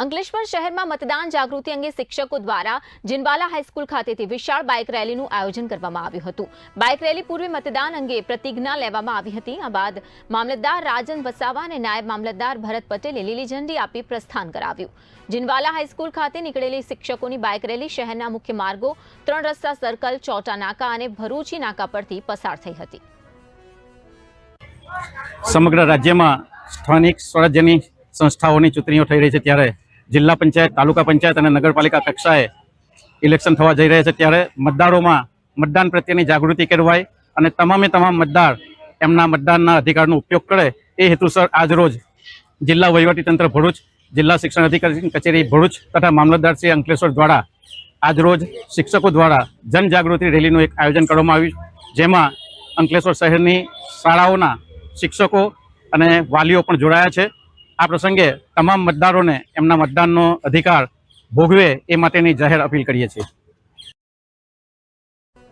અંકલેશ્વર શહેરમાં મતદાન જાગૃતિ અંગે શિક્ષકો દ્વારા જીનવાલા હાઈસ્કૂલ ખાતેથી વિશાળ બાઇક રેલીનું આયોજન કરવામાં આવ્યું હતું। બાઇક રેલી પૂર્વે મતદાન અંગે પ્રતિજ્ઞા લેવામાં આવી હતી। આ બાદ મામલતદાર રાજન વસાવા અને નાયબ મામલતદાર ભરત પટેલે લીલી ઝંડી આપી પ્રસ્થાન કરાવ્યું। જીનવાલા હાઈસ્કૂલ ખાતે નીકળેલી શિક્ષકોની બાઇક રેલી શહેરના મુખ્ય માર્ગો 3 રસ્તા સર્કલ, ચોટા નાકા અને ભરૂચી નાકા પરથી પસાર થઈ હતી। સમગ્ર રાજ્યમાં સ્થાનિક સ્વરાજ્યની સંસ્થાઓની ચૂંટણીઓ થઈ રહી છે ત્યારે જિલ્લા પંચાયત, તાલુકા પંચાયત અને નગરપાલિકા કક્ષાએ ઇલેક્શન થવા જઈ રહ્યા છે ત્યારે મતદારોમાં મતદાન પ્રત્યેની જાગૃતિ કેળવાય અને તમામ મતદાર એમના મતદાનના અધિકારનો ઉપયોગ કરે એ હેતુસર આજરોજ જિલ્લા વહીવટીતંત્ર ભરૂચ, જિલ્લા શિક્ષણ અધિકારી કચેરી ભરૂચ તથા મામલતદાર શ્રી અંકલેશ્વર દ્વારા આજરોજ શિક્ષકો દ્વારા જનજાગૃતિ રેલીનું એક આયોજન કરવામાં આવ્યું, જેમાં અંકલેશ્વર શહેરની શાળાઓના શિક્ષકો અને વાલીઓ પણ જોડાયા છે। આ પ્રસંગે તમામ મતદારોને એમના મતદાનનો અધિકાર ભોગવે એ માટેની જાહેર અપીલ કરીએ છીએ।